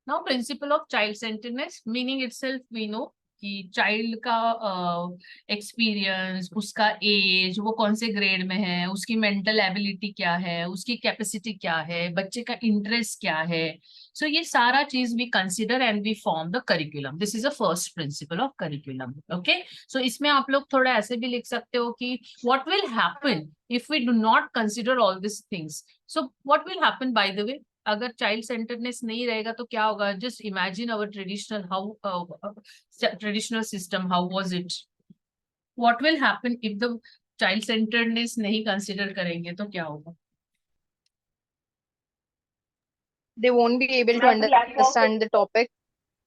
Now principle of child centredness, meaning itself we know कि child का experience, उसका age, वो कौन से ग्रेड में है, उसकी मेंटल एबिलिटी क्या है, उसकी कैपेसिटी क्या है, बच्चे का इंटरेस्ट क्या है. सो ये सारा चीज we consider and we form the curriculum. This is a first principle of curriculum. Okay, so इसमें आप लोग थोड़ा ऐसे भी लिख सकते हो कि what will happen if we do not consider all this things. So what will happen, by the way, अगर चाइल्ड सेंटर्डनेस नहीं रहेगा तो क्या होगा. Just imagine our traditional how traditional system, how was it. What will happen if the child centredness नहीं consider करेंगे तो क्या होगा. They won't be able to And lack of understand the topic.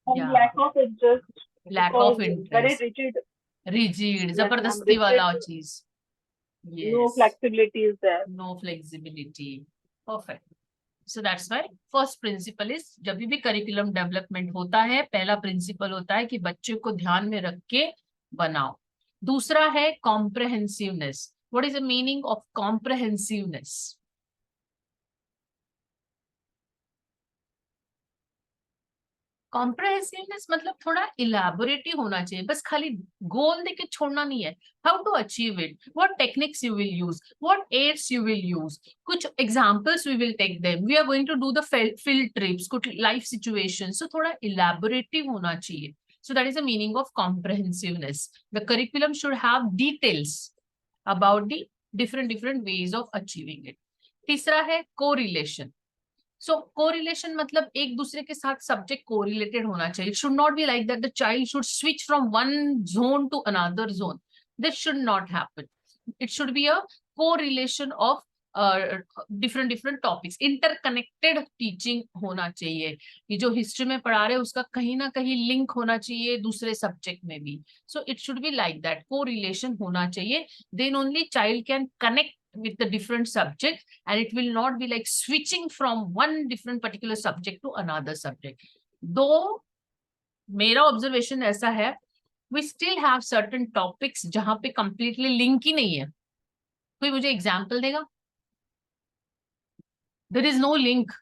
and या lack of interest lack because of very interest, rigid. Rigid, Yes, ma'am. जबरदस्ती Rigid. वाला चीज. No yes, flexibility is there. No flexibility. Perfect. So that's why first principle is, जब भी curriculum development होता है पहला principal होता है कि बच्चे को ध्यान में रख के बनाओ. दूसरा है comprehensiveness. What is the meaning of comprehensiveness. Comprehensiveness मतलब थोड़ा इलेबोरेट ही होना चाहिए, बस खाली गोल देके छोड़ना नहीं है. How to achieve it, what techniques you will use, what aids you will use, कुछ examples we will take them, we are going to do the field trips, कुछ लाइफ सिचुएशन. सो थोड़ा इलेबोरेटिव होना चाहिए. So that is the meaning of comprehensiveness. The curriculum should have details about the different ways of achieving it. तीसरा है correlation. सो correlation मतलब एक दूसरे के साथ सब्जेक्ट कोरिलेटेड होना चाहिए. It should not be like that the child should switch from one zone to another zone. This should not happen. It should be a correlation of different different topics. Interconnected teaching होना चाहिए कि जो history में पढ़ा रहे हैं उसका कहीं ना कहीं लिंक होना चाहिए दूसरे सब्जेक्ट में भी. So it should be like that, correlation होना चाहिए. Then only child can connect with the different subject and it will not be like switching from one different particular subject to another subject. Though मेरा observation ऐसा है, we still have certain topics जहां पे completely link ही नहीं है. कोई मुझे example देगा. there is no link.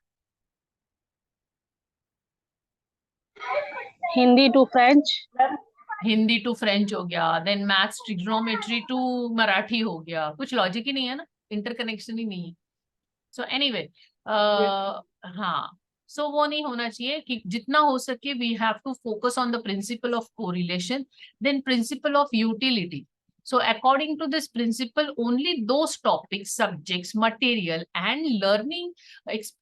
Hindi to French. Hindi to French हो गया, then maths trigonometry to Marathi हो गया. कुछ लॉजिक ही नहीं है ना, इंटरकनेक्शन ही नहीं है. सो एनीवे, हाँ, सो वो नहीं होना चाहिए. कि जितना हो सके we have to focus on the principle of correlation. Then principle of utility. So according to this principle, only those topics, subjects, material and learning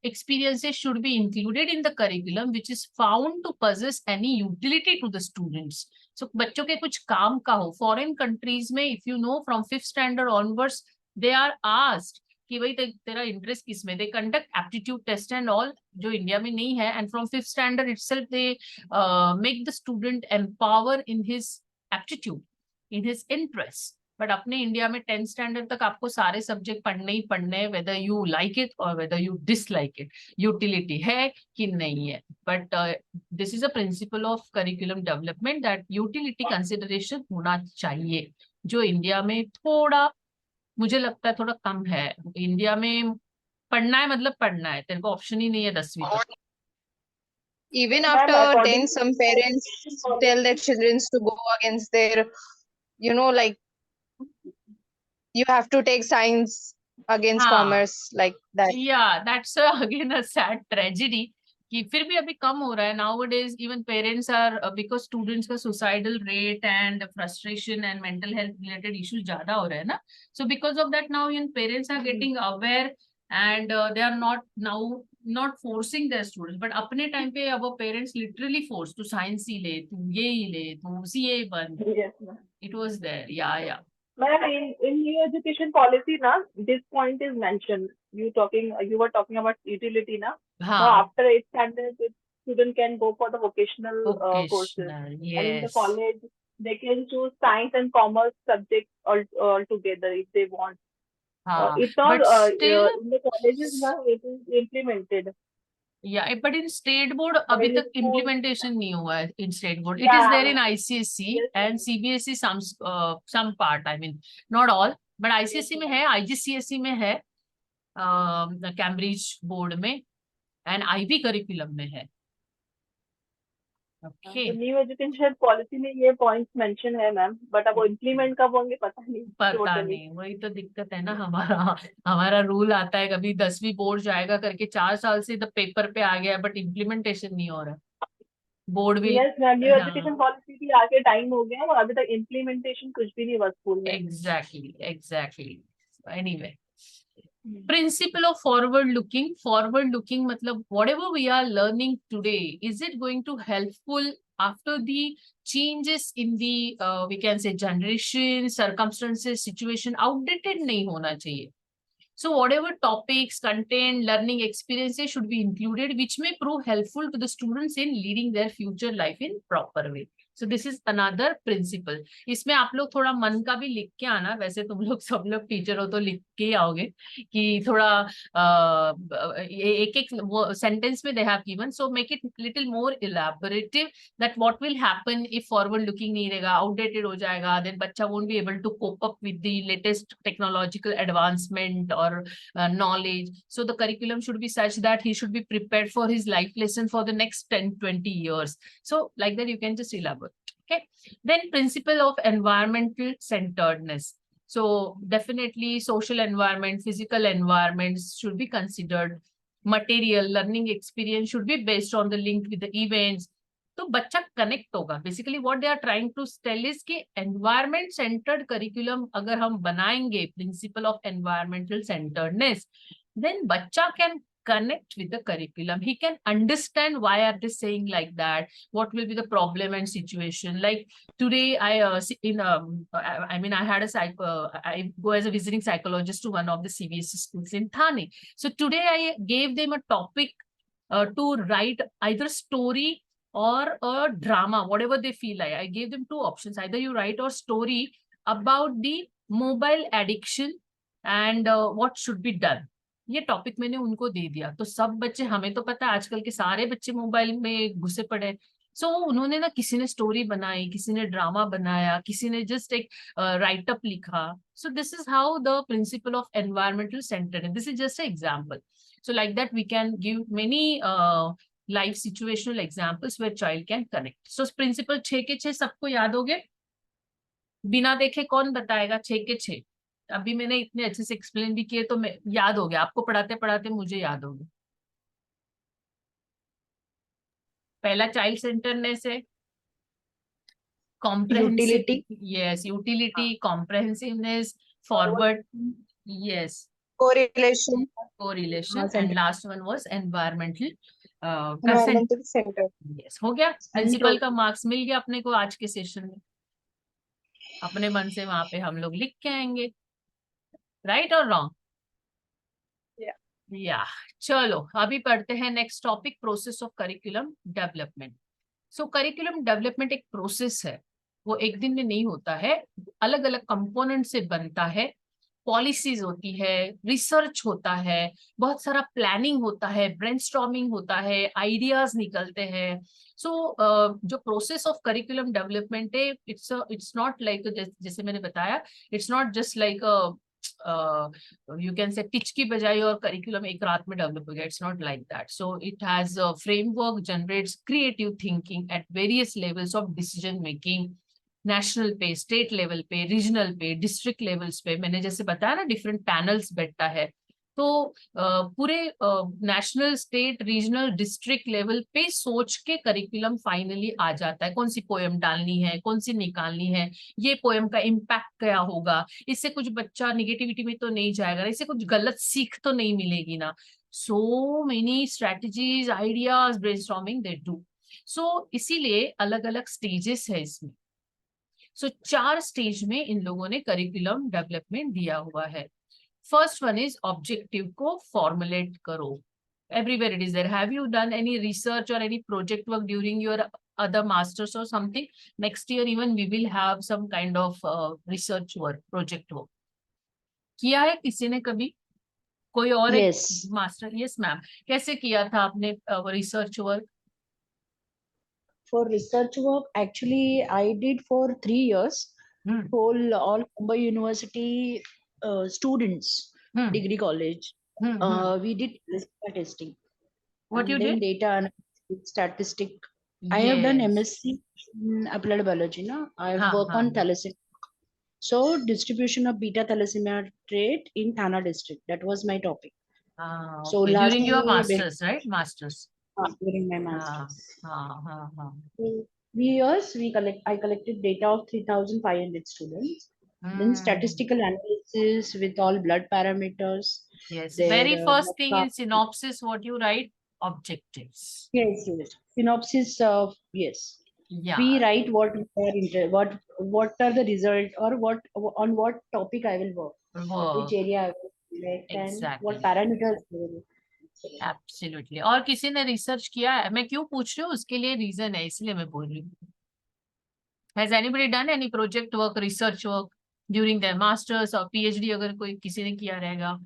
experiences should be included in the curriculum which is found to possess any utility to the students. So बच्चों के कुछ काम का हो. Foreign countries में if you know from 5th standard onwards they are asked कि भाई तेरा इंटरेस्ट किसमें. They conduct aptitude test and all, जो इंडिया में नहीं है. And from 5th standard itself they make the student empower in his aptitude, in his interest. But अपने India में 10th स्टैंडर्ड तक आपको सारे सब्जेक्ट पढ़ने ही पढ़ने हैं, वेदर यू लाइक इट और whether you dislike it. Utility है कि नहीं है. But this is a principal of curriculum development that utility consideration होना चाहिए, जो इंडिया में थोड़ा मुझे लगता है थोड़ा कम है. इंडिया में पढ़ना है मतलब पढ़ना है, तेरे को ऑप्शन ही नहीं है 10वीं तक. Even Ma'am, after according 10, to some parents tell their children to go against their, like you have to take science against हाँ, commerce, like that. yeah, that's again a sad tragedy कि फिर भी अभी कम हो रहा है. nowadays even parents are because students का suicidal rate and frustration and mental health related issues ज्यादा हो रहे हैं ना. so because of that now even parents are getting aware and they are not forcing their students. but अपने time पे अब parents literally force तू science ही ले, तू ये ही ले, तू CA बन. yes, ma'am. it was there. yeah. Ma'am, in new education policy, na, this point is mentioned. You were talking about utility, na. Now, हाँ, after 8th standard, the student can go for the vocational courses, vocational, and in the yes. college, they can choose science and commerce subjects all together if they want. हाँ, It's all but still in the colleges now. It is implemented. But in state board But अभी in तक school, implementation नहीं हुआ है. In state board it is yeah, there in ICSE yes, and ma'am. CBSE some part, I mean not all. But Yes, ICSE में ma'am. है, IGCSE में है, Cambridge board में, एंड IB करिकुलम में है. Okay. तो न्यू एजुकेशन पॉलिसी में ये पॉइंट्स मेंशन है मैम, बट अब वो इम्प्लीमेंट कब होंगे पता नहीं पता टोटली। नहीं, वही तो दिक्कत है ना हमारा। हमारा रूल आता है कभी 10वीं बोर्ड जाएगा करके, 4 साल से तो पेपर पे आ गया, बट इम्प्लीमेंटेशन नहीं हो रहा। बोर्ड भी। यस मैम, न्यू हाँ, एजुकेशन पॉलिसी भी आके टाइम हो गया और अभी तक इम्प्लीमेंटेशन कुछ भी नहीं हुआ स्कूल में। Exactly. Anyway, hmm. principle of forward looking मतलब whatever we are learning today, is it going to helpful after the changes in the we can say generation, circumstances, situation? Outdated नहीं होना चाहिए. So whatever topics, content, learning experiences should be included, which may prove helpful to the students in leading their future life in proper way. So this is another principle. इसमें आप लोग थोड़ा मन का भी लिख के आना, वैसे तुम लोग सब लोग टीचर हो तो लिख के ही आओगे, कि थोड़ा एक एक सेंटेंस में they have given, so make it little more elaborative that what will happen if forward looking नहीं रहेगा, outdated हो जाएगा, then बच्चा won't be able to cope up with the latest technological advancement or knowledge. So the curriculum should be such that he should be prepared for his life lesson for the next 10-20 years. So like that you can just elaborate. Okay. Then principle of environmental centeredness. So definitely social environment, physical environments should be considered. Material learning experience should be based on the link with the events. तो बच्चा connect होगा. Basically what they are trying to tell is कि environment centred curriculum अगर हम बनाएंगे, principle of environmental centredness, then बच्चा can connect with the curriculum. He can understand why are they saying like that, what will be the problem and situation. Like today I I mean I had a I go as a visiting psychologist to one of the CBSE schools in Thane. So today I gave them a topic to write either story or a drama, whatever they feel like. I gave them two options, either you write a story about the mobile addiction and what should be done. ये topic मैंने उनको दे दिया, तो सब बच्चे, हमें तो पता है आजकल के सारे बच्चे मोबाइल में घुसे पड़े हैं. सो उन्होंने ना, किसी ने स्टोरी बनाई, किसी ने ड्रामा बनाया, किसी ने जस्ट एक राइटअप लिखा. So this is how the principle of environmental centre है. This is just example. So like that we can give many life situational examples where child can connect. So principle 6 के 6 सबको याद हो गए? बिना देखे कौन बताएगा 6 के 6? अभी मैंने इतने अच्छे से एक्सप्लेन भी किए, तो मैं याद हो गया आपको, पढ़ाते पढ़ाते मुझे याद हो गया. पहला चाइल्ड सेंटरनेस है, comprehensive, Utility, yes, utility, comprehensiveness, forward, yes, correlation, correlation, and center, last one was environmental consent. environmental center. Yes, हो गया. Principle Control. का मार्क्स मिल गया अपने को आज के सेशन में. अपने मन से वहां पे हम लोग लिख के आएंगे. राइट और रॉन्ग? Yeah. या चलो अभी पढ़ते हैं next topic, process of curriculum development. So curriculum development एक प्रोसेस है, वो एक दिन में नहीं होता है, अलग अलग कंपोनेंट से बनता है. पॉलिसीज होती है, रिसर्च होता है, बहुत सारा प्लानिंग होता है, ब्रेनस्टॉर्मिंग होता है, आइडियाज निकलते हैं. सो जो प्रोसेस ऑफ करिकुलम डेवलपमेंट है, इट्स नॉट लाइक, जैसे मैंने बताया, it's not just like you can say teach की बजाय और करिकुलम एक रात में डेवलप हो गया. It's not like that. So it has a framework, generates creative thinking at various levels of decision making, national पे, स्टेट लेवल पे, रीजनल पे, डिस्ट्रिक्ट लेवल्स पे. मैंने जैसे बताया ना, डिफरेंट पैनल्स बैठता है, तो पूरे national, state, regional, district level पे सोच के करिकुलम फाइनली आ जाता है. कौन सी पोएम डालनी है, कौन सी निकालनी है, ये पोएम का इम्पैक्ट क्या होगा, इससे कुछ बच्चा निगेटिविटी में तो नहीं जाएगा, इससे कुछ गलत सीख तो नहीं मिलेगी ना. So many strategies, ideas, brainstorming they do. So इसीलिए अलग अलग स्टेजेस है इसमें. सो 4 स्टेज में इन लोगों ने करिकुलम डेवलपमेंट दिया हुआ है. फर्स्ट वन इज ऑब्जेक्टिव को फॉर्मुलेट करो. Everywhere it is there. Have you done any research or any project work during your other masters or something? Next year even we will have some kind of research work, project work. किया है किसी ने कभी? कोई और एक Yes. Master? Yes ma'am. कैसे किया था आपने research work? For research work, actually, I did for 3 years. All Mumbai University students, degree college. We did testing. What and you then did? data analysis, statistic. I have done Yes. MSc in applied biology. Na, I have हाँ worked हाँ on thalassemia. So distribution of beta thalassemia trait in Thana district. That was my topic. हाँ, So okay. last During your year, masters, right? Masters. during my हाँ masters, हाँ हाँ हाँ. so 3 years I collected data of 3,500 students. Then Hmm. statistical analysis with all blood parameters. Yes. Their Very first blood thing in count. synopsis, what you write? Objectives. Yes. Synopsis of yes. We Yeah. write what are the result or what on what topic I will work, which Work. area I will select and what Exactly. parameters I will select. Absolutely. और किसी ने research किया है? मैं क्यों पूछ रही हूँ, उसके लिए रीजन है, इसलिए मैं बोल रही हूँ. Has anybody done any project work, research work during their masters और पीएचडी? अगर कोई किसी ने किया रहेगा.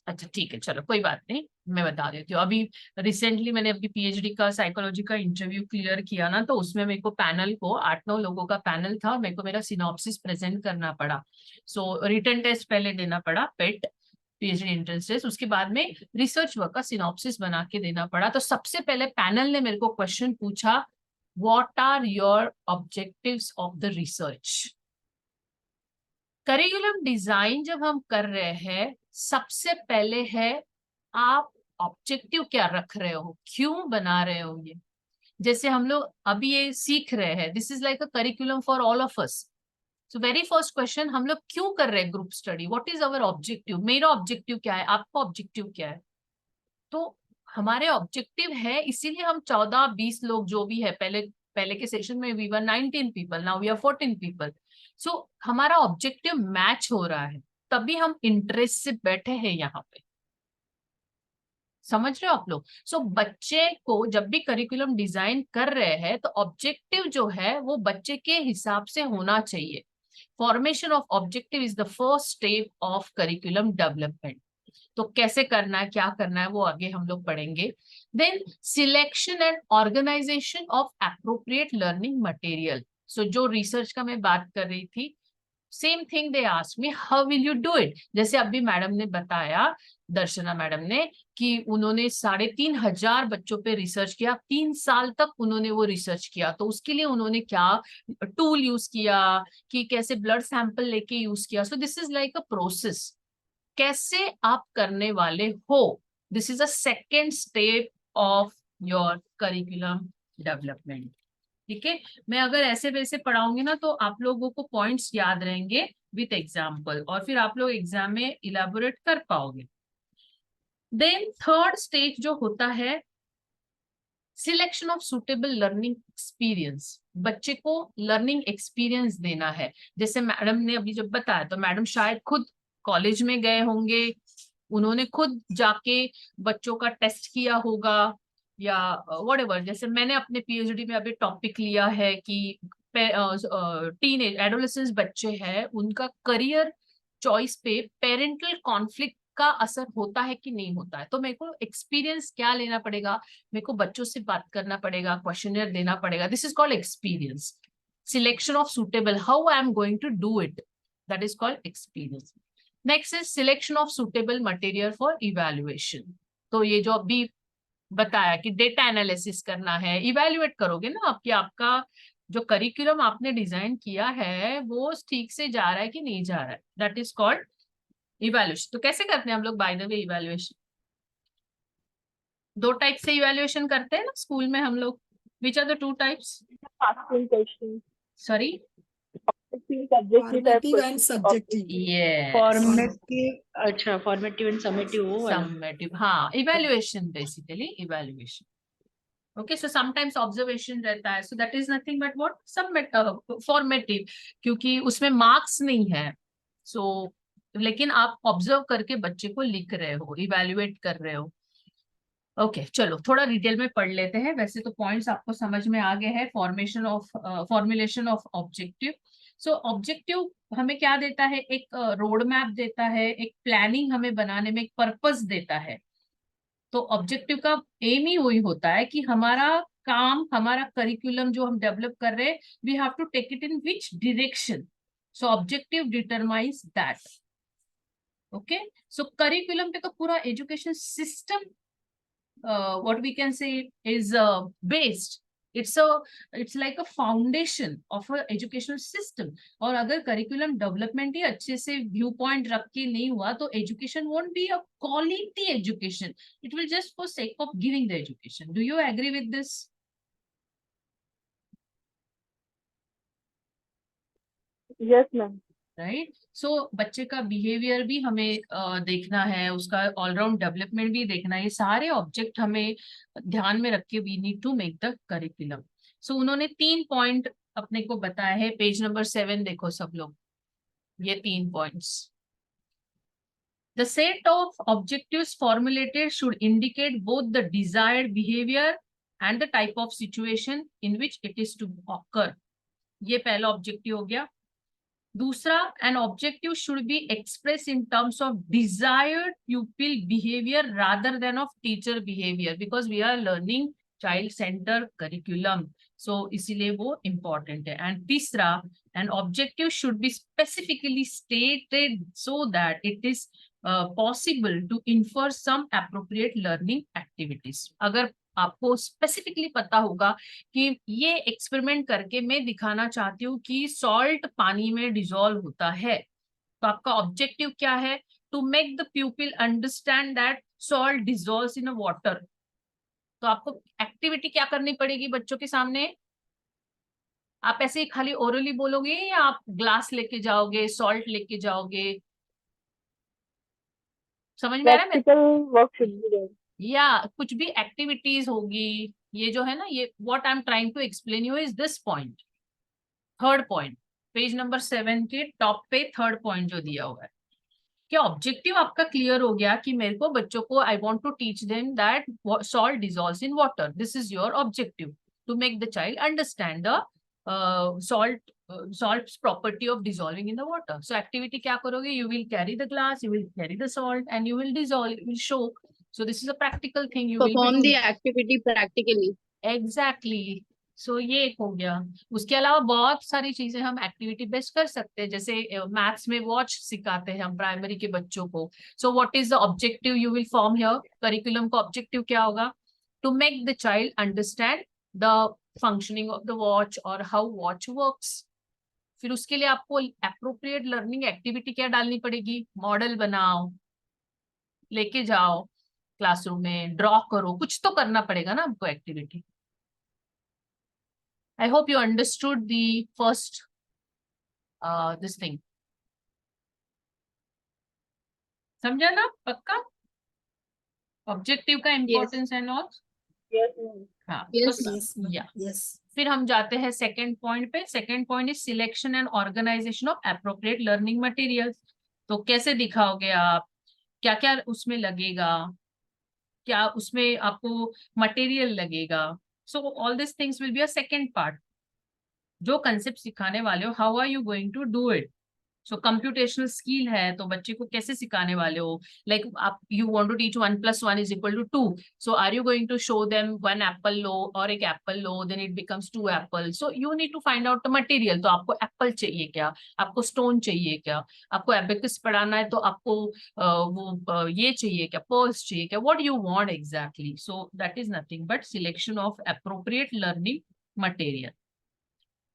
अच्छा ठीक है, चलो कोई बात नहीं, मैं बता देती हूँ. अभी रिसेंटली मैंने अपनी पीएचडी का साइकोलॉजी का इंटरव्यू क्लियर किया ना, तो उसमें मेरे को पैनल को 8-9 लोगों का पैनल था और मेरे को मेरा सिनॉप्सिस प्रेजेंट करना पड़ा. सो रिटन टेस्ट पहले देना पड़ा, पेट पीएचडी एंट्रेंस टेस्ट, उसके बाद में रिसर्च वर्क का सिनॉप्सिस बना के देना पड़ा. तो सबसे पहले पैनल ने मेरे को क्वेश्चन पूछा, what are your objectives of the research. Curriculum design जब हम कर रहे हैं, सबसे पहले है आप ऑब्जेक्टिव क्या रख रहे हो, क्यों बना रहे हो ये. जैसे हम लोग अभी ये सीख रहे हैं, this is like a curriculum for all of us. So very first question, हम लोग क्यों कर रहे हैं group study, what is our objective. मेरा ऑब्जेक्टिव क्या है, आपका ऑब्जेक्टिव क्या है. तो हमारे ऑब्जेक्टिव है, इसीलिए हम 14-20 लोग जो भी है, पहले पहले के सेशन में we were 19 people, now we are 14 people. So हमारा ऑब्जेक्टिव मैच हो रहा है, तभी हम इंटरेस्ट से बैठे हैं यहाँ पे. समझ रहे हो आप लोग. सो बच्चे को जब भी करिकुलम डिजाइन कर रहे हैं, तो ऑब्जेक्टिव जो है वो बच्चे के हिसाब से होना चाहिए. Formation of objective is the first step of curriculum development. तो कैसे करना है, क्या करना है, वो आगे हम लोग पढ़ेंगे. Then selection and organisation of appropriate learning material. So जो रिसर्च का मैं बात कर रही थी, same thing they ask me, how will you do it. जैसे अभी मैडम ने बताया, दर्शना मैडम ने, कि उन्होंने 3,500 बच्चों पे रिसर्च किया, 3 साल तक उन्होंने वो रिसर्च किया. तो उसके लिए उन्होंने क्या टूल यूज किया, कि कैसे ब्लड सैंपल लेके यूज किया. सो this is like a process, कैसे आप करने वाले हो. This is a second step of your curriculum development. ठीक है. मैं अगर ऐसे वैसे पढ़ाऊंगी ना, तो आप लोगों को पॉइंट्स याद रहेंगे विथ एग्जाम्पल, और फिर आप लोग एग्जाम में इलेबोरेट कर पाओगे. देन थर्ड स्टेज जो होता है, selection of suitable learning experience. बच्चे को लर्निंग एक्सपीरियंस देना है. जैसे मैडम ने अभी जब बताया, तो मैडम शायद खुद कॉलेज में गए होंगे, उन्होंने खुद जाके बच्चों का टेस्ट किया होगा, या व्हाटएवर. जैसे मैंने अपने पीएचडी में अभी टॉपिक लिया है कि टीनेज एडोलेसेंस बच्चे हैं, उनका करियर चॉइस पे पेरेंटल कॉन्फ्लिक्ट का असर होता है कि नहीं होता है. तो मेरे को एक्सपीरियंस क्या लेना पड़ेगा, मेरे को बच्चों से बात करना पड़ेगा, क्वेश्चनर देना पड़ेगा. This is called experience. Selection of suitable, how I am going to do it, that is called experience. Next is selection of suitable material for evaluation. तो ये जो अभी बताया कि डेटा एनालिसिस करना है, इवेल्युएट करोगे ना आपकी, आपका जो करिकुलम आपने डिजाइन किया है वो ठीक से जा रहा है कि नहीं जा रहा है, दैट इज कॉल्ड इवेल्युएशन. तो कैसे करते हैं हम लोग, by the way, evaluation 2 type से इवेल्युएशन करते हैं ना स्कूल में हम लोग. Which are the 2 types? Asking questions. Sorry. Subjective and subjective. Yes. Formative, अच्छा फॉर्मेटिव एंड समेटिव वो वाला. Summative. हाँ, evaluation basically, evaluation. Okay, so sometimes observation रहता है, so that is nothing but what? Formative, क्योंकि उसमें marks नहीं है. So, लेकिन आप observe करके बच्चे को लिख रहे हो, evaluate कर रहे हो. ओके चलो थोड़ा डिटेल में पढ़ लेते हैं. वैसे तो पॉइंट्स आपको समझ में आ गए हैं. Formulation of objective. So objective हमें क्या देता है, एक रोड मैप देता है, एक प्लानिंग हमें बनाने में एक पर्पस देता है. तो ऑब्जेक्टिव का एम ही वही होता है कि हमारा काम, हमारा करिकुलम जो हम डेवलप कर रहे हैं, we have to take it in which direction. So objective determines that. Okay. So curriculum पे तो पूरा education system what we can say is based. It's like a foundation of a educational system. और अगर curriculum development ही अच्छे से view point रख के नहीं हुआ तो education won't be a quality education. It will just for sake of giving the education. Do you agree with this? Yes, ma'am. Right so बच्चे का बिहेवियर भी हमें देखना है, उसका ऑलराउंड डेवलपमेंट भी देखना है, ये सारे ऑब्जेक्ट हमें ध्यान में रख के we need to make the curriculum. So उन्होंने 3 पॉइंट अपने को बताया है. पेज नंबर 7 देखो सब लोग, ये 3 points. The set of objectives formulated should indicate both the desired behavior and the type of situation in which it is to occur. ये पहला ऑब्जेक्टिव हो गया. दूसरा, an objective should be expressed in terms of desired pupil behavior rather than of teacher behavior, because we are learning child center curriculum. So इसीलिए वो important है. And तीसरा, an objective should be specifically stated so that it is possible to infer some appropriate learning activities. अगर आपको specifically पता होगा कि ये एक्सपेरिमेंट करके मैं दिखाना चाहती हूँ कि सॉल्ट पानी में डिसॉल्व होता है, तो आपका ऑब्जेक्टिव क्या है? To make the pupil understand that salt dissolves in a water. तो आपको एक्टिविटी क्या करनी पड़ेगी बच्चों के सामने? आप ऐसे ही खाली ओरली बोलोगे या आप ग्लास लेके जाओगे, सॉल्ट लेके जाओगे? समझ में आ रहा है? Practical work should be there. या कुछ भी एक्टिविटीज होगी. ये जो है ना, ये what I am trying to explain you is this point, third point, page number 7 के टॉप पे थर्ड पॉइंट जो दिया हुआ है. क्या ऑब्जेक्टिव आपका क्लियर हो गया कि मेरे को बच्चों को I want to teach them that salt dissolves in water. This is your objective, to make the child understand the salt's property of dissolving in the water. So activity क्या करोगे? You will carry the glass, you will carry the salt, and you will dissolve. It will show. So this is a practical thing you will be Perform the doing. activity practically. Exactly. So ये एक हो गया. उसके अलावा बहुत सारी चीजें हम एक्टिविटी बेस्ड कर सकते हैं. जैसे मैथ्स में वॉच सिखाते हैं हम प्राइमरी के बच्चों को. So what is the objective you will form here? Curriculum का ऑब्जेक्टिव क्या होगा? To make the child understand the functioning of the watch और हाउ वॉच वर्क्स. फिर उसके लिए आपको एप्रोप्रिएट लर्निंग एक्टिविटी क्या डालनी पड़ेगी? मॉडल बनाओ, लेके जाओ क्लासरूम में, ड्रॉ करो, कुछ तो करना पड़ेगा ना आपको activity. I hope you understood the first this thing. समझा ना पक्का? ऑब्जेक्टिव का importance and all. Yes, ma'am. हाँ, Yes, तो या फिर हम जाते हैं सेकंड पॉइंट पे. Second point is selection and organisation of appropriate learning materials. तो कैसे दिखाओगे आप? क्या क्या उसमें लगेगा? क्या उसमें आपको मटेरियल लगेगा? So all this things will be a second part. जो कंसेप्ट सिखाने वाले हो, how are you going to do it? So computational skill है तो बच्चे को कैसे सिखाने वाले हो? लाइक आप you want to teach 1 + 1 = 2. So are you going to show them 1 apple लो और एक एप्पल लो, then it becomes 2 apple. So you need to find out the material. तो आपको एप्पल चाहिए क्या? आपको स्टोन चाहिए क्या? आपको एबेकस पढ़ाना है तो आपको ये चाहिए क्या? पर्ल्स चाहिए क्या? What you want exactly? So that is nothing but selection of appropriate learning material.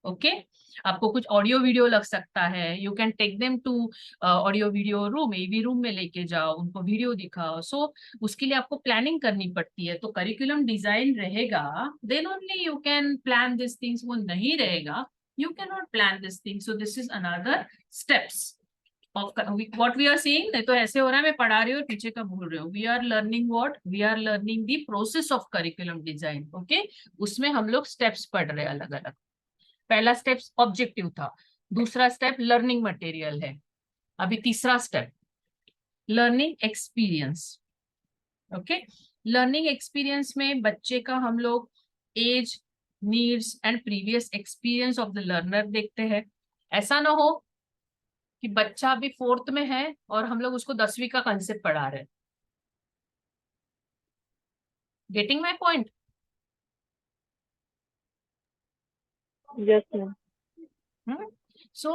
Okay आपको कुछ ऑडियो वीडियो लग सकता है. You can take them to audio video room, AV room में लेके जाओ, उनको वीडियो दिखाओ. सो उसके लिए आपको प्लानिंग करनी पड़ती है. तो करिकुलम डिजाइन रहेगा, then only you can plan this things. वो नहीं रहेगा, you can not plan this thing. So this is another steps of what we are seeing. नहीं तो ऐसे हो रहा है मैं पढ़ा रही हूँ पीछे का भूल रही हूँ. We are learning what? We are learning the process of curriculum design. Okay उसमें हम लोग स्टेप्स पढ़ रहे हैं अलग अलग. पहला स्टेप ऑब्जेक्टिव था, दूसरा स्टेप लर्निंग मटेरियल है, अभी तीसरा step learning experience. Okay learning experience में बच्चे का हम लोग age, needs and previous experience of the learner देखते हैं. ऐसा ना हो कि बच्चा अभी 4th में है और हम लोग उसको 10वीं का कंसेप्ट पढ़ा रहे हैं. Getting my point? Yes, ma'am. सो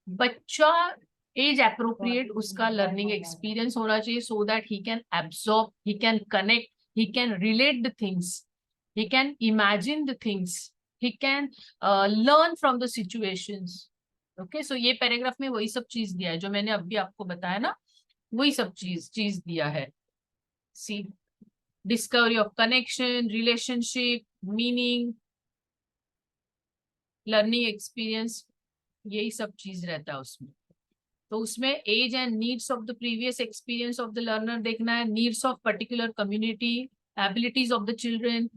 बच्चा एज एप्रोप्रिएट उसका लर्निंग एक्सपीरियंस होना चाहिए, so that he can absorb, he can connect, he can relate the things, he can imagine the things, he can learn from the situations. Okay, so ये paragraph में वही सब चीज दिया है जो मैंने अभी आपको बताया ना, वही सब चीज दिया है. See, discovery of connection, relationship, meaning, learning experience, यही सब चीज रहता है उसमें. तो उसमें age and needs of the previous experience of the learner देखना है, needs of particular community, abilities of the children,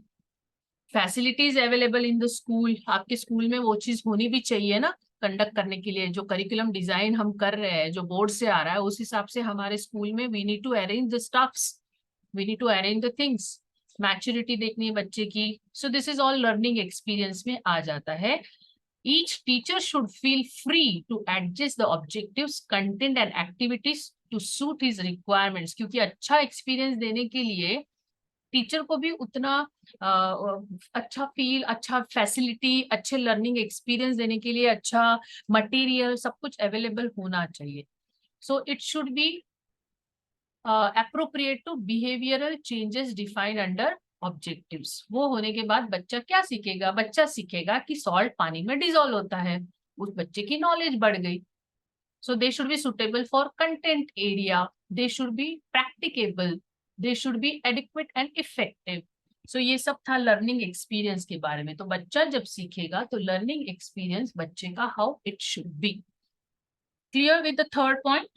facilities available in the school. आपके स्कूल में वो चीज होनी भी चाहिए ना कंडक्ट करने के लिए. जो करिकुलम डिजाइन हम कर रहे हैं, जो बोर्ड से आ रहा है, उस हिसाब से हमारे स्कूल में we need to arrange the stuffs, we need to arrange the things. Maturity देखनी है बच्चे की. So this is all learning experience में आ जाता है. Each teacher should feel free to adjust the objectives, content and activities to suit his requirements. क्योंकि अच्छा एक्सपीरियंस देने के लिए टीचर को भी उतना अच्छा फील, अच्छा फैसिलिटी, अच्छे लर्निंग एक्सपीरियंस देने के लिए अच्छा मटेरियल, सब कुछ अवेलेबल होना चाहिए. सो it should B appropriate to behavioral changes defined under objectives. वो होने के बाद बच्चा क्या सीखेगा? बच्चा सीखेगा कि सॉल्ट पानी में डिसॉल्व होता है. उस बच्चे की नॉलेज बढ़ गई. So they should be suitable for content area, they should be practicable, they should be adequate and effective. So ये सब था लर्निंग एक्सपीरियंस के बारे में. तो बच्चा जब सीखेगा तो लर्निंग एक्सपीरियंस बच्चे का how it should be. Clear with the third point?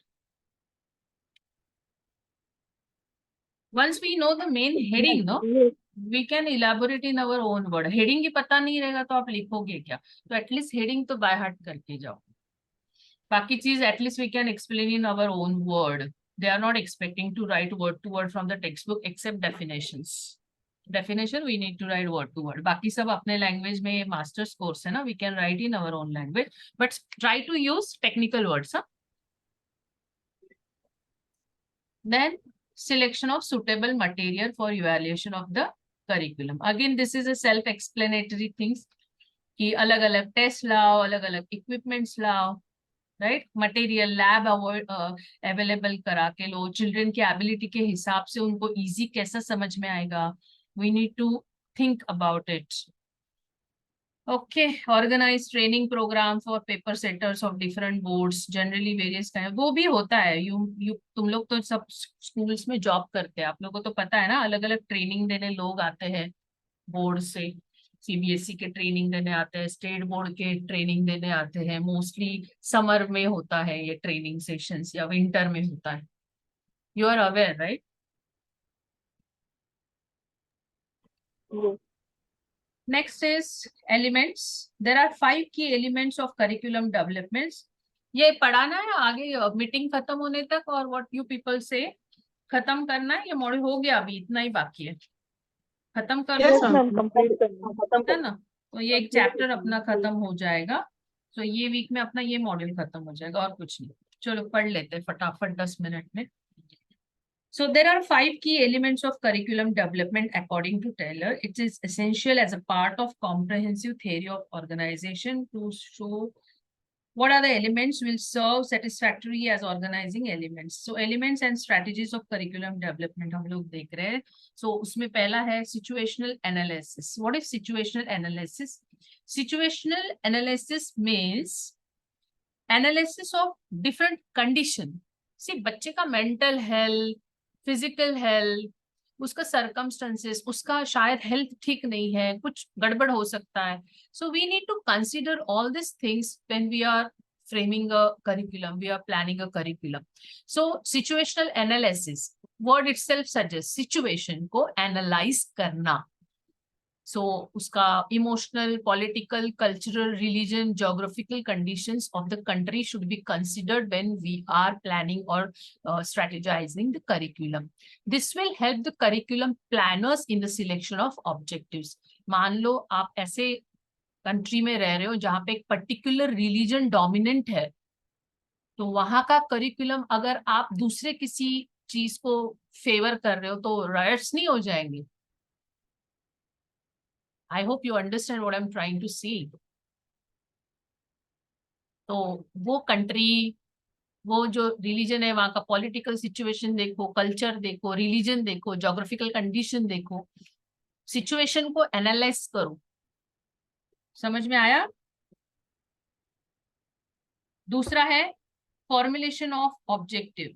Once we know the main heading, no, we can elaborate in our own word. Heading ही पता नहीं रहेगा तो आप लिखोगे क्या? तो एटलीस्ट हेडिंग तो बाय हार्ट करके जाओ. बाकी चीज at least we can explain in our own word. They are not expecting to write word to word from the textbook except definitions. Definition we need to write word to word. बाकी सब अपने language में masters course है ना, we can write in our own language, but try to use technical words. Huh? Then selection of suitable material for evaluation of the curriculum. Again, this is a self-explanatory things कि अलग अलग test लाओ, अलग अलग equipments लाओ, right. Material lab available करा के लो. Children की एबिलिटी के हिसाब से उनको इजी कैसा समझ में आएगा, we need to think about it. Okay, organize training program for paper setters of different boards, generally various kind. वो भी होता है. तुम लोग तो सब स्कूल्स में जॉब करते हैं, आप लोगों को तो पता है ना, अलग अलग ट्रेनिंग देने लोग आते हैं बोर्ड से. सीबीएसई के ट्रेनिंग देने आते हैं, स्टेट बोर्ड के ट्रेनिंग देने आते हैं. मोस्टली समर में होता है ये ट्रेनिंग सेशंस या विंटर में होता है. You are aware, right? Next is elements. There are 5 key elements of curriculum developments. ये पढ़ाना है आगे मीटिंग खत्म होने तक, और what you people say खत्म करना है. ये मॉड्यूल हो गया, अभी इतना ही बाकी है, खत्म कर Yes, दो, ma'am, complete करना है ना. तो ये एक चैप्टर अपना खत्म हो जाएगा. तो ये वीक में अपना ये मॉड्यूल खत्म हो जाएगा, और कुछ नहीं. चलो पढ़ लेते हैं फटाफट 10 मिनट में. So there are 5 key elements of curriculum development according to Taylor. It is essential as a part of comprehensive theory of organization to show what are the elements will serve satisfactorily as organizing elements. So elements and strategies of curriculum development हम लोग देख रहे हैं. So उसमें पहला है situational analysis. What is situational analysis? Situational analysis means analysis of different condition. See, बच्चे का mental health, फिजिकल हेल्थ, उसका सर्कमस्टेंसेस, उसका शायद हेल्थ ठीक नहीं है, कुछ गड़बड़ हो सकता है. So we need to consider all this things when we are framing a curriculum, we are planning a curriculum. So situational analysis, word itself suggest situation को एनालाइज करना. So उसका emotional, political, cultural, religion, geographical conditions of the country should be considered when we are planning or strategizing the curriculum. This will help the curriculum planners in the selection of objectives. मान लो आप ऐसे country में रह रहे हो जहाँ पे एक पर्टिकुलर रिलीजन डोमिनेंट है, तो वहां का करिकुलम अगर आप दूसरे किसी चीज को फेवर कर रहे हो तो रायट्स नहीं हो जाएंगे. I hope you understand what I'm trying to say. तो वो कंट्री, वो जो रिलीजन है वहाँ का पॉलिटिकल सिचुएशन देखो, कल्चर देखो, रिलीजन देखो, जोग्राफिकल कंडीशन देखो, सिचुएशन को एनालाइज करो। समझ में आया? दूसरा है फॉर्मुलेशन ऑफ ऑब्जेक्टिव।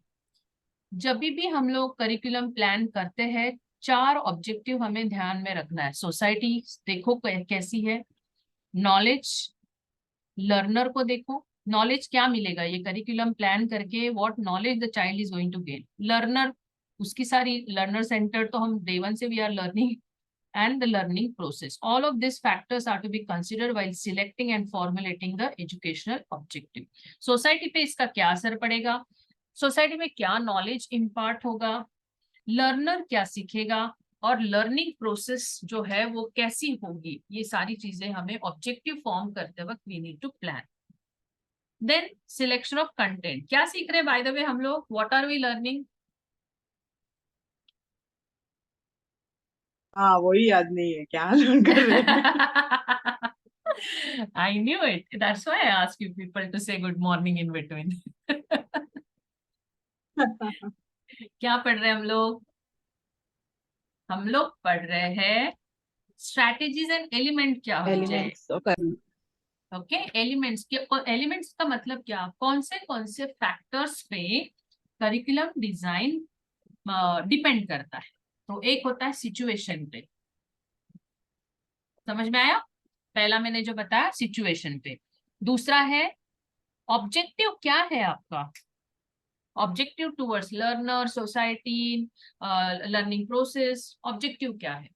जब भी हम लोग करिकुलम प्लान करते हैं, 4 ऑब्जेक्टिव हमें ध्यान में रखना है। सोसाइटी देखो कैसी है, नॉलेज, लर्नर को देखो, नॉलेज क्या मिलेगा ये करिकुलम प्लान करके, what knowledge the child is going to gain. Learner, उसकी सारी लर्नर सेंटर तो हम डे 1 से we are learning, and the learning process. All of these factors are to be considered while selecting and formulating the educational objective. Society पे इसका क्या असर पड़ेगा, सोसाइटी में क्या नॉलेज इम्पार्ट होगा, लर्नर क्या सीखेगा, और लर्निंग प्रोसेस जो है वो कैसी होगी, ये सारी चीजें हमें ऑब्जेक्टिव फॉर्म करते वक्त we need to plan. Then selection of content, क्या सीख रहे हैं बाय द वे हम लोग, व्हाट आर वी लर्निंग? हाँ, वही याद नहीं है क्या लर्न कर रहे हैं। I knew it. That's why I asked you people to say good morning in between. क्या पढ़ रहे हैं हम लोग? हम लोग पढ़ रहे हैं स्ट्रैटेजीज एंड एलिमेंट क्या होने चाहिए। एलिमेंट्स तो करना। ओके, एलिमेंट्स के, एलिमेंट्स का मतलब क्या, कौन से फैक्टर्स पे करिकुलम डिजाइन डिपेंड करता है। तो एक होता है सिचुएशन पे, समझ में आया? पहला मैंने जो बताया सिचुएशन पे। दूसरा है ऑब्जेक्टिव, क्या है आपका objective towards learner, society, learning process, objective क्या है।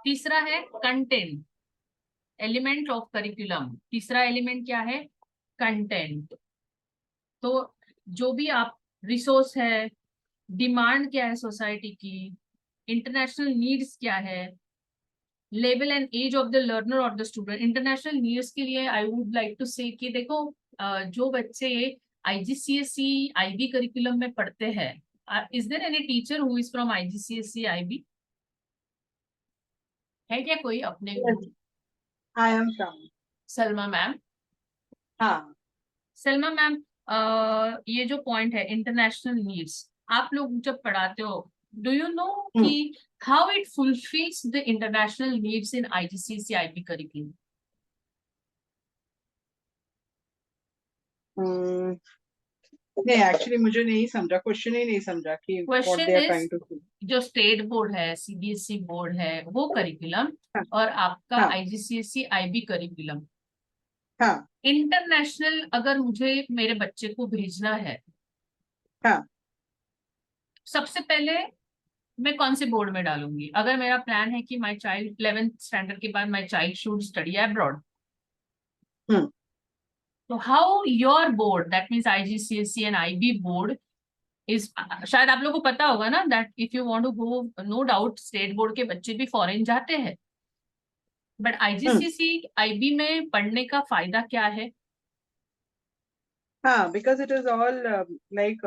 तीसरा है कंटेंट, एलिमेंट ऑफ करिकुलम। तीसरा एलिमेंट क्या है, कंटेंट। तो जो भी आप रिसोर्स है, डिमांड क्या है सोसाइटी की, इंटरनेशनल नीड्स क्या है, level and age of the learner और द स्टूडेंट। इंटरनेशनल नीड्स के लिए आई वुड लाइक टू से कि देखो जो बच्चे IGCSE IB करिकुलम में पढ़ते हैं, is there any teacher who is from IGCSE IB? है क्या कोई अपने? I am from. Salma ma'am. हाँ, सलमा मैम, ये जो पॉइंट है इंटरनेशनल नीड्स, आप लोग जब पढ़ाते हो, डू यू नो कि how it fulfils the international needs in IGCSE IB curriculum? नहीं एक्चुअली मुझे नहीं समझा, क्वेश्चन ही नहीं समझा कि what question they are is, trying to do. जो स्टेट बोर्ड है, CBSE बोर्ड है, वो करिकुलम हाँ, और आपका हाँ, IGCSE IB करिकुलम, हाँ, इंटरनेशनल अगर मुझे मेरे बच्चे को भेजना है, हाँ, सबसे पहले मैं कौन से बोर्ड में डालूंगी? अगर मेरा प्लान है कि माय चाइल्ड 11th स्टैंडर्ड के बाद my child should study abroad, hmm, तो how your board, that means IGCSE and IB board is, शायद आप लोगों को पता होगा ना that if you want to go, no doubt state board के बच्चे भी फॉरेन जाते हैं, बट IGCSE IB में पढ़ने का फायदा क्या है? हाँ, because it is all like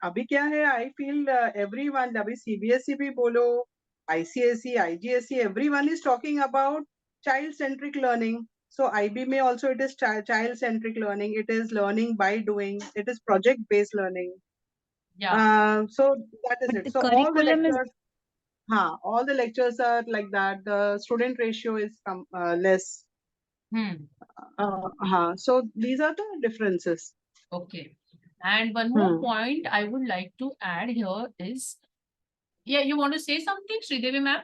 अभी क्या है, I feel everyone, अभी CBSE भी बोलो, ICSE, IGSE, everyone is talking about child-centric learning. So IB में also it is child-centric learning. It is learning by doing. It is project-based learning. Yeah. So that is But it. the So all the curriculum is lectures, all the lectures are like that. The student ratio is less. So these are the differences. Okay. And one more point I would like to add here is, yeah, you want to say something, Sridevi ma'am?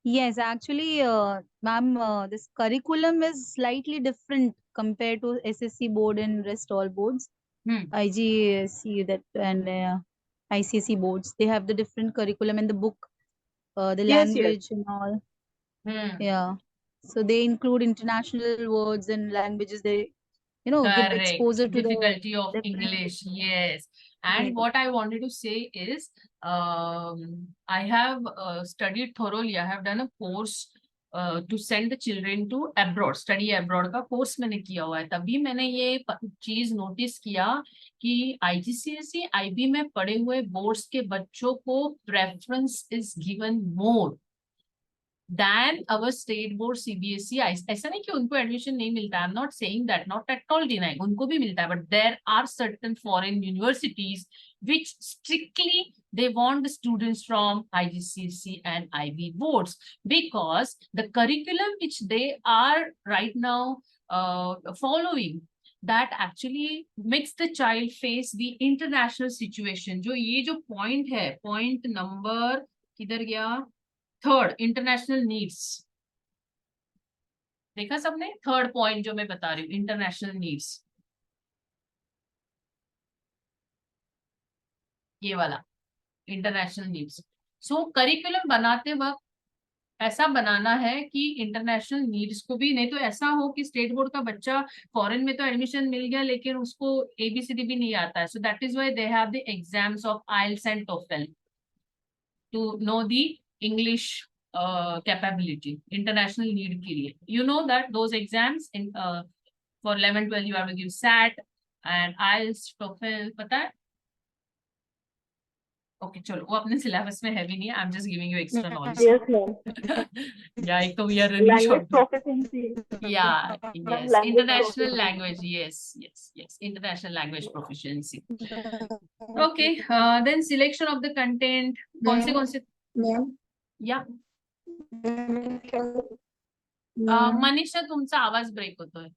yes, actually, ma'am, this curriculum is slightly different compared to SSC board and rest all boards. IGC that and ICSE boards, they have the different curriculum and the book, the Yes, language and all. Yeah, so they include international words and languages. They, give Correct. exposure to the Difficulty of different. English, yes. And Yes. what I wanted to say is, I have studied thoroughly. I have done a course to send the children to abroad, study abroad का course मैंने किया हुआ है। तभी मैंने ये चीज notice किया कि IGCSE IB में पढ़े हुए बोर्ड्स के बच्चों को preference is given more than our state board CBSE. ऐसा नहीं कि उनको एडमिशन नहीं मिलता, I am not saying that, not at all denying, उनको भी मिलता है, but there are certain foreign universities which strictly they want the students from IGCSE and IB boards, because the curriculum which they are right now following, that actually makes the child face the international situation. जो ये जो point है, point number किधर गया, third, international needs, देखा सबने, third point जो मैं बता रही हूँ, इंटरनेशनल नीड्स, ये वाला इंटरनेशनल नीड्स. सो करिकुलम बनाते वक्त ऐसा बनाना है कि इंटरनेशनल नीड्स को भी, नहीं तो ऐसा हो कि स्टेट बोर्ड का बच्चा फॉरेन में तो एडमिशन मिल गया लेकिन उसको ABCD भी नहीं आता है. सो that is why they have the exams of IELTS and TOEFL to know the English capability, international need के लिए. You know that those exams in for 11, 12 you have to give SAT and IELTS, TOEFL, पता है? Okay, चलो वो अपने syllabus में है भी नहीं, I'm just giving you extra knowledge. Yes, ma'am. Yeah, एक तो we are running Language short. proficiency. Yeah, Ma'am, yes, language international proficiency. language, yes, international language proficiency. Okay, then selection of the content, कौन से, yeah. Manisha तुमचा आवाज break होतोय.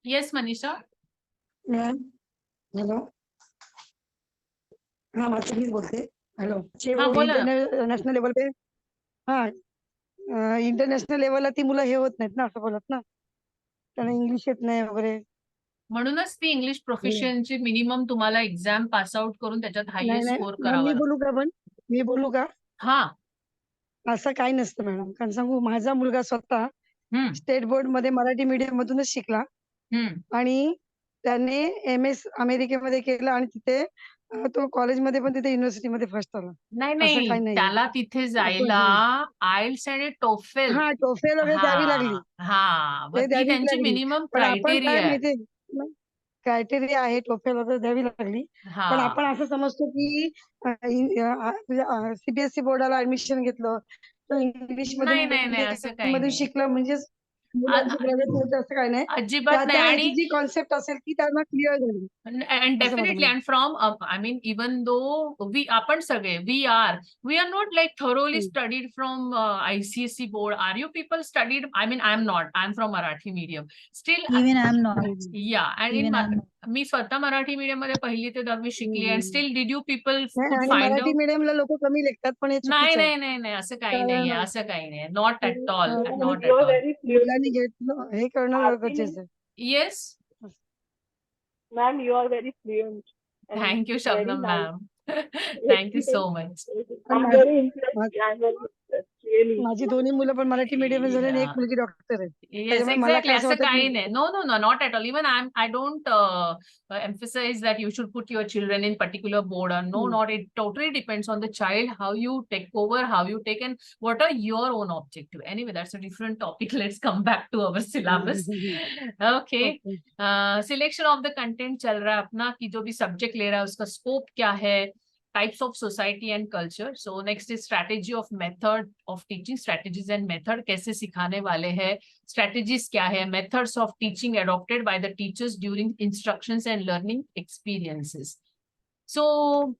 Yes Manisha. Hello, हाँ माता please बोलते. हेलो, हाँ, बोला ना. इंटरनॅशनल लेवल पे, हाँ इंटरनॅशनल लेवलला ती मुलं हे होत नाहीत ना, असं बोलत ना, त्यांना इंग्लिश येत नाही वगैरे. म्हणूनच ती इंग्लिश प्रोफिशियन्सी मिनिमम तुम्हाला एक्झाम पास आउट करून त्याच्यात नाही हायएस्ट नाही स्कोर मॅम, करावा मी लागतो. बोलू का? पण मी बोलू का? हा. असं काही नसतं मॅडम. कारण सांगू, माझा मुलगा स्वतः हम्म. स्टेट बोर्ड मध्ये मराठी मीडियम मधूनच शिकला हम्म. आणि त्याने MS अमेरिकेमध्ये केलं आणि तिथे तो कॉलेजमध्ये पण तिथे युनिव्हर्सिटीमध्ये फर्स्ट आला. नाही असं काही नाही, नाहीये. त्याला तिथे जायला आयल्स आणि टोफेल, हा टोफेल वगैरे द्यावी लागली, हा ते ती द्यावीच त्यांची लागली. मिनिमम पण आपण काय क्रायटेरिया आहे. माहितीये, क्रायटेरिया आहे, टोफेल वगैरे द्यावी लागली. पण हा. आपण असं समजतो की CBSE बोर्डाला ऍडमिशन घेतलं तर इंग्लिश नाही नाही नाही, असं काही मध्ये नाही, शिकलं म्हणजे प्रायव्हेट होतं, असं काही नाही. अजिबात नाही. त्या आणि जी कॉन्सेप्ट असेल ती त्यांना क्लिअर झाली. and असं माझं definitely, म्हणणं. and from I mean, even though आपण सगळे we are not like thoroughly studied from ICSE board. Are you people studied? I mean, I'm not, I'm from Marathi medium still. Even I'm not. Yeah, and Even I'm not. मी स्वतः Marathi medium मध्ये पहिली ते 10वी शिकली, and still did you people नाही, could आणि find Marathi out? मीडियमला लोक कमी लेखतात, पण हे नाही चुकीचं आहे. नाही नाही नाही, असं काही कारण नाहीये, असं काही नाही, नॉट ऍट ऑल, कारण not You at are all. very मुलांनी fluent. घेतलं हे करणं Aarti, गरजेचं आहे. Yes, ma'am, you are very fluent. and thank you very Shabnam nice. Ma'am. Thank you so much. I'm very impressed. I'm very impressed. Really. माझी दोन्ही मुलं पण Marathi medium झाले आणि एक मुलगी डॉक्टर आहे. Yes, त्याच्यामुळे मला exactly. काय असं असं होतं काही की नाही. No, not at all. Even I don't emphasize that you should put your children in particular board or no, not. It totally depends on the child, how you take over, how you take, and what are your own objective. Anyway, that's a different topic. Let's come back to our syllabus. Okay. Selection of the content चल रहा है अपना, कि जो भी subject ले रहा है उसका scope क्या है, types of society and culture. So next is strategy of method of teaching, strategies and method, कैसे सिखाने वाले हैं, strategies क्या है, methods of teaching adopted by the teachers during instructions and learning experiences. So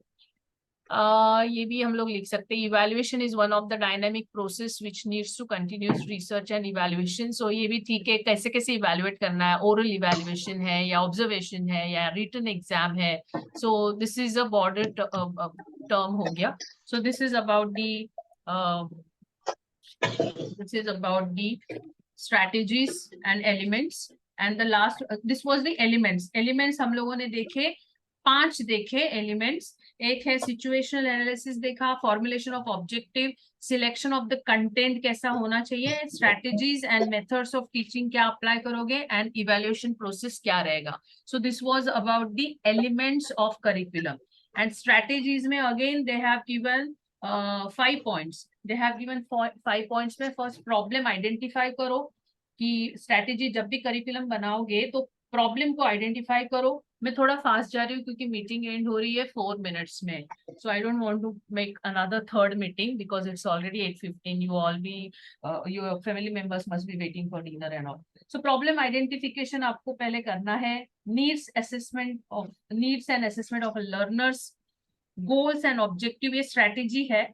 ये भी हम लोग लिख सकते हैं, evaluation is one of the dynamic process which needs to continuous research and evaluation. So ये भी ठीक है, कैसे कैसे evaluate करना है, oral evaluation है या observation है या written exam है. So this is a border term हो गया. So this is about the strategies and elements, and the last this was the elements. Elements हम लोगों ने देखे, 5 देखे elements. एक है सिचुएशनल एनालिसिस देखा, formulation of objective, selection of the content कैसा होना चाहिए, strategies and methods of teaching क्या अप्लाई करोगे, एंड इवैल्यूएशन प्रोसेस क्या रहेगा. So this was about the elements of curriculum. And strategies में again they have given 5 points. They have given 5 points में first problem identify करो कि strategy जब भी करिकुलम बनाओगे तो प्रॉब्लम को आइडेंटिफाई करो। मैं थोड़ा फास्ट जा रही हूँ क्योंकि मीटिंग एंड हो रही है 4 मिनट्स में, so I don't want to make another third meeting because it's already 8:15. You all be your family members must be waiting for dinner and all. So problem identification आपको पहले करना है, needs and assessment of learners, goals and objective, ये strategy है,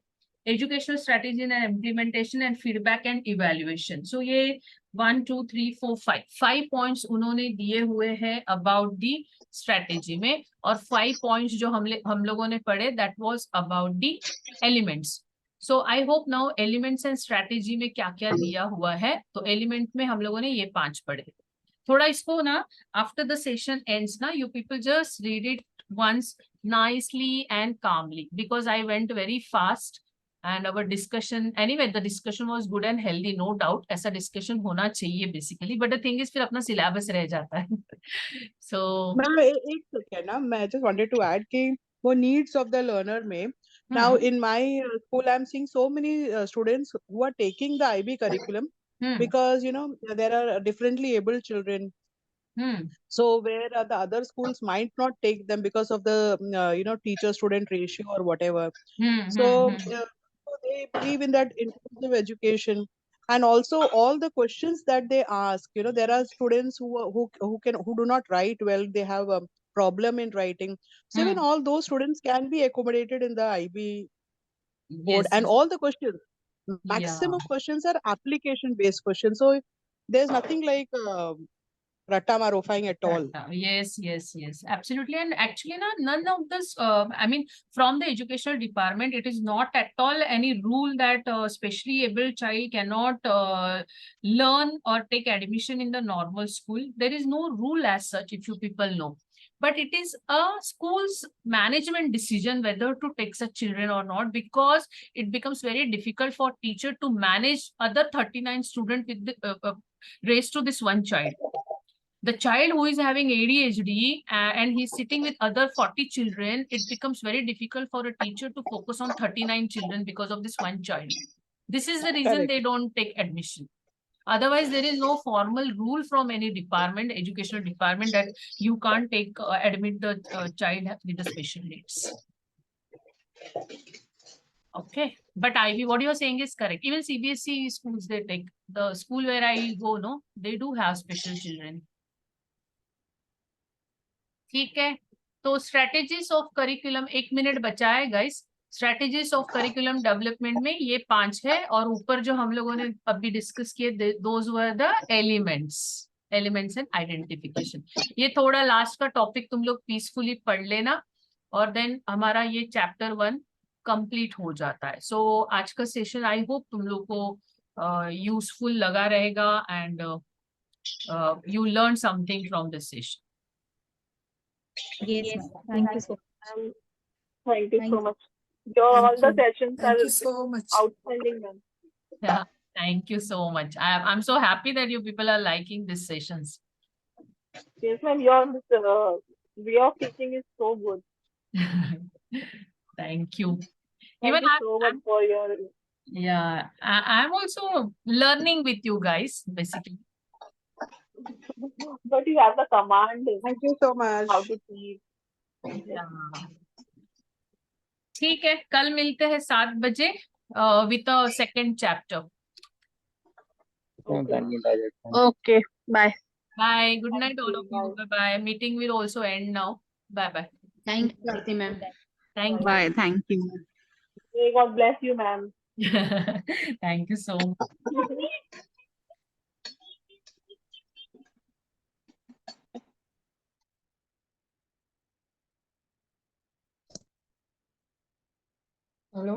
educational strategy and implementation and feedback and evaluation. So ये 1 2 3 4 5 points उन्होंने दिए हुए हैं about the strategy में, और 5 points जो हम लोगों ने पढ़े that was about the elements. So I hope now elements and strategy में क्या क्या दिया हुआ है, तो element में हम लोगों ने ये 5 पढ़े। थोड़ा इसको ना after the session ends ना, you people just read it once nicely and calmly because I went very fast and our discussion, anyway the discussion was good and healthy, no doubt ऐसा discussion होना चाहिए basically, but the thing is फिर अपना syllabus रह जाता है। So ma'am एक second ना, मैं just wanted to add कि वो needs of the learner में now in my school I'm seeing so many students who are taking the IB curriculum because you know there are differently able children. So where the other schools might not take them because of the you know teacher student ratio or whatever. So they believe in that inclusive education, and also all the questions that they ask, you know, there are students who do not write well, they have a problem in writing, so even all those students can be accommodated in the IB board. yes, And yes. all the questions, maximum questions are application based questions, so there's nothing like ratta marofying at all. Yes, yes, yes, absolutely. And actually, none of this, I mean, from the educational department, it is not at all any rule that specially able child cannot learn or take admission in the normal school. There is no rule as such, if you people know. But it is a school's management decision whether to take such children or not, because it becomes very difficult for teacher to manage other 39 students with the, raised to this one child. The child who is having ADHD and he's sitting with other 40 children, it becomes very difficult for a teacher to focus on 39 children because of this one child. This is the reason Correct. they don't take admission. Otherwise, there is no formal rule from any department, educational department, that you can't take admit the child with the special needs. Okay, but IB, what you're saying is correct. Even CBSE schools, they take, the school where I go, no, they do have special children. ठीक है, तो strategies of curriculum, 1 minute बचा है guys. Strategies of curriculum development में ये 5 है, और ऊपर जो हम लोगों ने अभी डिस्कस किए, those were the elements and identification. ये थोड़ा लास्ट का टॉपिक तुम लोग पीसफुली पढ़ लेना, और देन हमारा ये चैप्टर 1 कंप्लीट हो जाता है। सो आज का सेशन आई होप तुम लोग को यूजफुल लगा रहेगा, and you learn something from this session. Yes, ma'am. Thank you so much. Thank you Thank so you. much. Your all the Thank sessions Thank are you so much. outstanding, ma'am. Yeah, thank you so much. I'm so happy that you people are liking these sessions. Yes, ma'am. Your way of teaching is so good. Thank you. Thank Even you so much for your. yeah, I'm also learning with you guys, basically. But you have the command Thank you so much. how to teach. Yeah. ठीक है, कल मिलते हैं 7 बजे with a second chapter. Okay, bye. Bye. Good night, all of you. Bye. Bye bye. Meeting will also end now. Bye bye. Thank you, Karti ma'am. Thank you. Bye. Thank you. May God bless you, ma'am. Thank you so much. Hello.